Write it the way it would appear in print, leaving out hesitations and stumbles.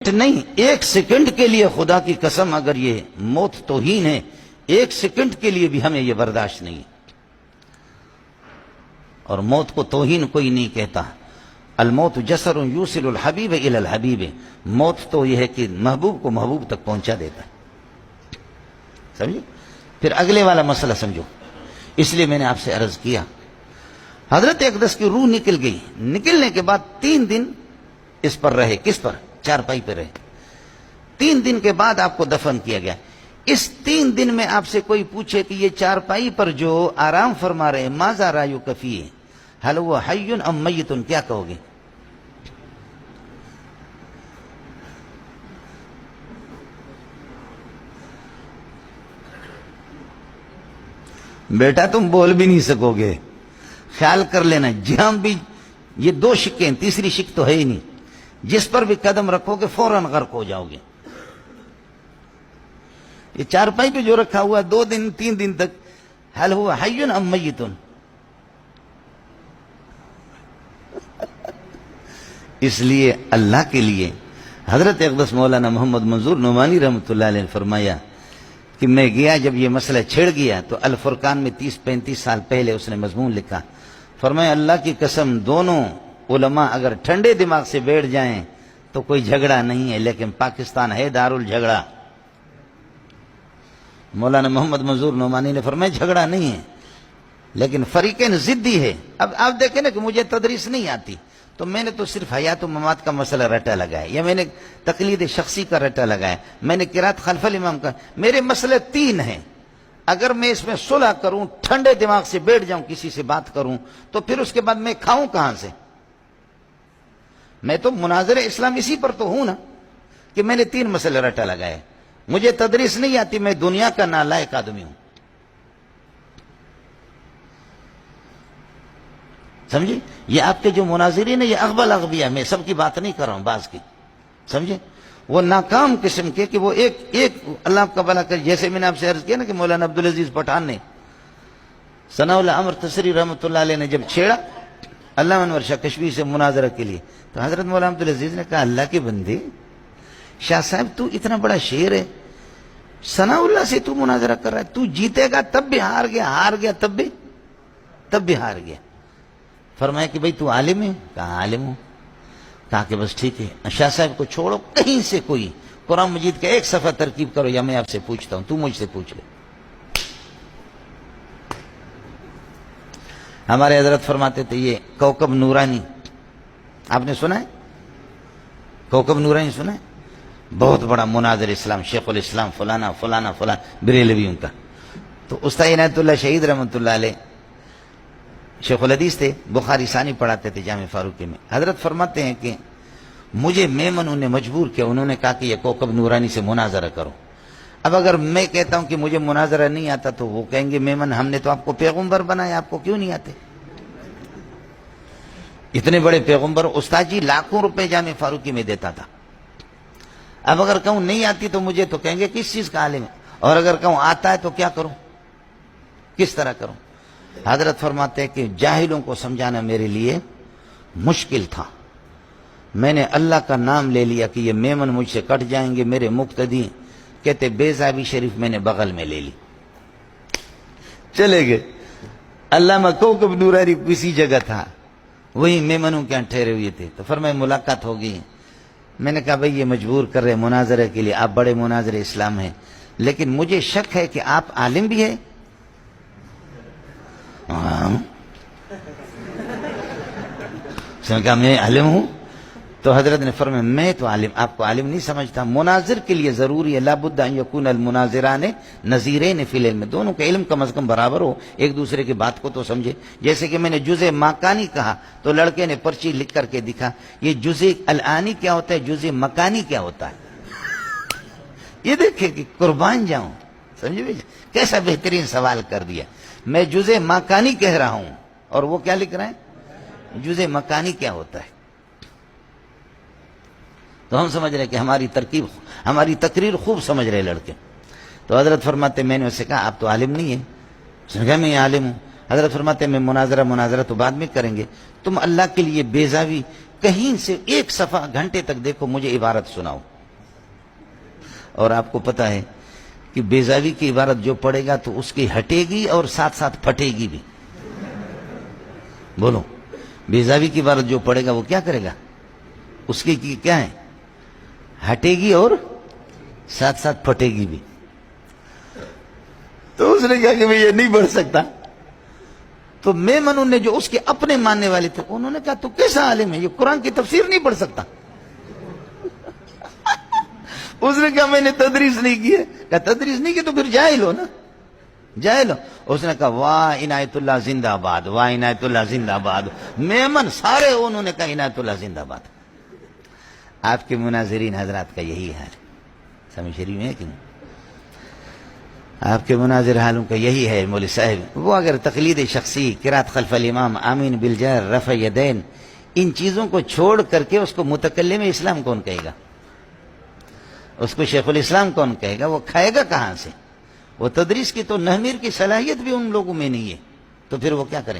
Minute نہیں، 1 second کے لیے خدا کی قسم اگر یہ موت توہین ہے، 1 سیکنڈ کے لیے بھی ہمیں یہ برداشت نہیں ہے۔ اور موت کو توہین کوئی نہیں کہتا۔ الموت جسر یوصل الحبیب الی الحبیب، موت تو یہ ہے کہ محبوب کو محبوب تک پہنچا دیتا ہے۔ سمجھے؟ پھر اگلے والا مسئلہ سمجھو، اس لیے میں نے آپ سے عرض کیا، حضرت اقدس کی روح نکل گئی، نکلنے کے بعد 3 دن اس پر رہے، کس پر؟ چارپائی پہ رہے۔ 3 دن کے بعد آپ کو دفن کیا گیا۔ اس 3 دن میں آپ سے کوئی پوچھے کہ یہ چارپائی پر جو آرام فرما رہے ماذا رایک فیہ، حل وہ حی ام میت، کیا کہو گے؟ بیٹا تم بول بھی نہیں سکو گے، خیال کر لینا، جہاں بھی یہ 2 شکیں ہیں، تیسری شک تو ہے ہی نہیں، جس پر بھی قدم رکھو گے فوراً غرق ہو جاؤ گے۔ یہ چارپائی پہ جو رکھا ہوا 2 دن 3 دن تک، حل ہوا حی ام میت، اس لیے اللہ کے لیے حضرت اقدس مولانا محمد منظور نعمانی رحمۃ اللہ علیہ نے فرمایا کہ میں گیا، جب یہ مسئلہ چھڑ گیا تو الفرقان میں 30-35 سال پہلے اس نے مضمون لکھا، فرمایا اللہ کی قسم دونوں علماء اگر ٹھنڈے دماغ سے بیٹھ جائیں تو کوئی جھگڑا نہیں ہے، لیکن پاکستان ہے دارالجھگڑا۔ مولانا محمد منظور نعمانی نے فرمایا جھگڑا نہیں ہے، لیکن فریقین ضدی ہے۔ اب آپ دیکھیں نا کہ مجھے تدریس نہیں آتی، تو میں نے تو صرف حیات و ممات کا مسئلہ رٹا لگایا، یا میں نے تقلید شخصی کا رٹا لگایا، میں نے قرات خلف الامام کا، میرے مسئلے 3 ہیں۔ اگر میں اس میں صلح کروں، ٹھنڈے دماغ سے بیٹھ جاؤں، کسی سے بات کروں، تو پھر اس کے بعد میں کھاؤں کہاں سے؟ میں تو مناظر اسلام اسی پر تو ہوں نا کہ میں نے 3 مسئلے رٹا لگائے۔ مجھے تدریس نہیں آتی، میں دنیا کا نالائق آدمی ہوں، سمجھے؟ یہ آپ کے جو مناظرین ہیں یہ اغبل اغبیاء، میں سب کی بات نہیں کر رہا ہوں، بعض کی، سمجھے؟ وہ ناکام قسم کے کہ وہ ایک اللہ کا بھلا کر، جیسے میں نے آپ سے عرض کیا نا کہ مولانا عبدالعزیز پٹھان نے ثناء اللہ عمر تسری رحمۃ اللہ علیہ نے جب چھیڑا علامہ انور شاہ کشمیری سے مناظرہ کے لیے، تو حضرت مولانا عبدالعزیز نے کہا اللہ کے بندے، شاہ صاحب تو اتنا بڑا شعر ہے، ثناء اللہ سے تو مناظرہ کر رہا ہے، تو جیتے گا تب بھی ہار گیا تب بھی ہار گیا۔ فرمایا کہ بھئی تو عالم ہے؟ کہا عالم ہوں۔ کہا کہ بس ٹھیک ہے، شاہ صاحب کو چھوڑو، کہیں سے کوئی قرآن مجید کا 1 صفحہ ترکیب کرو، یا میں آپ سے پوچھتا ہوں، تو مجھ سے پوچھ لے۔ ہمارے حضرت فرماتے تھے یہ کوكب نورانی، آپ نے سنا ہے؟ کوكب نورانی سنا ہے؟ بہت بڑا مناظر اسلام، شیخ الاسلام فلانا فلانا فلان بریلویوں کا۔ تو استاد عنایت اللہ شہید رحمۃ اللہ علیہ شیخ الحدیث تھے، بخاری ثانی پڑھاتے تھے جامع فاروقی میں۔ حضرت فرماتے ہیں کہ مجھے میمن نے مجبور کیا، انہوں نے کہا کہ یہ کوكب نورانی سے مناظرہ کرو۔ اب اگر میں کہتا ہوں کہ مجھے مناظرہ نہیں آتا تو وہ کہیں گے میمن ہم نے تو آپ کو پیغمبر بنایا، آپ کو کیوں نہیں آتے؟ اتنے بڑے پیغمبر، استاد جی لاکھوں روپے جامع فاروقی میں دیتا تھا۔ اب اگر کہوں نہیں آتی تو مجھے تو کہیں گے کس چیز کا عالم ہے، اور اگر کہوں آتا ہے تو کیا کروں، کس طرح کروں؟ حضرت فرماتے ہیں کہ جاہلوں کو سمجھانا میرے لیے مشکل تھا، میں نے اللہ کا نام لے لیا کہ یہ میمن مجھ سے کٹ جائیں گے میرے مقتدی، کہتے بیضابی شریف میں نے بغل میں لے لی، چلے گئے۔ علامہ کوكب نورانی کسی جگہ تھا، وہی میمنوں کے یہاں ٹھہرے ہوئے تھے، تو فرمایا ملاقات ہو گئی۔ میں نے کہا بھئی یہ مجبور کر رہے مناظرے کے لیے، آپ بڑے مناظر اسلام ہیں، لیکن مجھے شک ہے کہ آپ عالم بھی ہیں۔ اس نے کہا میں عالم ہوں، تو حضرت نے فرمایا میں تو عالم، آپ کو عالم نہیں سمجھتا، مناظر کے لیے ضروری ہے لابد ان یکون المناظران نظیرین فی العلم، دونوں کا علم کم از کم برابر ہو، ایک دوسرے کی بات کو تو سمجھے۔ جیسے کہ میں نے جزء مکانی کہا تو لڑکے نے پرچی لکھ کر کے دکھا، یہ جزء الانی کیا ہوتا ہے، جزء مکانی کیا ہوتا ہے، یہ دیکھیں کہ قربان جاؤں، سمجھے بھائی کیسا بہترین سوال کر دیا۔ میں جزء مکانی کہہ رہا ہوں اور وہ کیا لکھ رہے ہیں، جزء مکانی کیا ہوتا ہے۔ تو ہم سمجھ رہے کہ ہماری تقریر خوب سمجھ رہے لڑکے۔ تو حضرت فرماتے میں نے اسے کہا آپ تو عالم نہیں ہیں، اس نے کہا میں عالم ہوں۔ حضرت فرماتے میں مناظرہ تو بعد میں کریں گے، تم اللہ کے لیے بیضاوی کہیں سے 1 صفحہ گھنٹے تک دیکھو، مجھے عبارت سناؤ، اور آپ کو پتا ہے کہ بیزاوی کی عبارت جو پڑھے گا تو اس کی ہٹے گی اور ساتھ ساتھ پھٹے گی بھی. بولو, بیزاوی کی عبارت جو پڑھے گا وہ کیا کرے گا؟ اس کی کیا ہے؟ ہٹے گی اور ساتھ ساتھ پھٹے گی بھی. تو اس نے کہا کہ میں یہ نہیں پڑھ سکتا. تو میمن نے جو اس کے اپنے ماننے والے تھے انہوں نے کہا تو کیسا عالم ہے, یہ قرآن کی تفسیر نہیں پڑھ سکتا. اس نے کہا میں نے تدریس نہیں کی ہے. کہا تدریس نہیں کی تو پھر جاہل ہو نا, جاہل ہو. اس نے کہا واہ عنایت اللہ زندہ باد, واہ عنایت اللہ زندہ باد. میمن سارے انہوں نے کہا عنایت اللہ زندہ باد. آپ کے مناظرین حضرات کا یہی حال, سمجھ شریف ہے کہ نہیں؟ آپ کے مناظر حالوں کا یہی ہے مولوی صاحب. وہ اگر تقلید شخصی, قرات خلف الامام, آمین بالجہر, رفع یدین, ان چیزوں کو چھوڑ کر کے اس کو متکلم اسلام کون کہے گا؟ اس کو شیخ الاسلام کون کہے گا؟ وہ کھائے گا کہاں سے؟ وہ تدریس کی تو نحمیر کی صلاحیت بھی ان لوگوں میں نہیں ہے, تو پھر وہ کیا کریں گے؟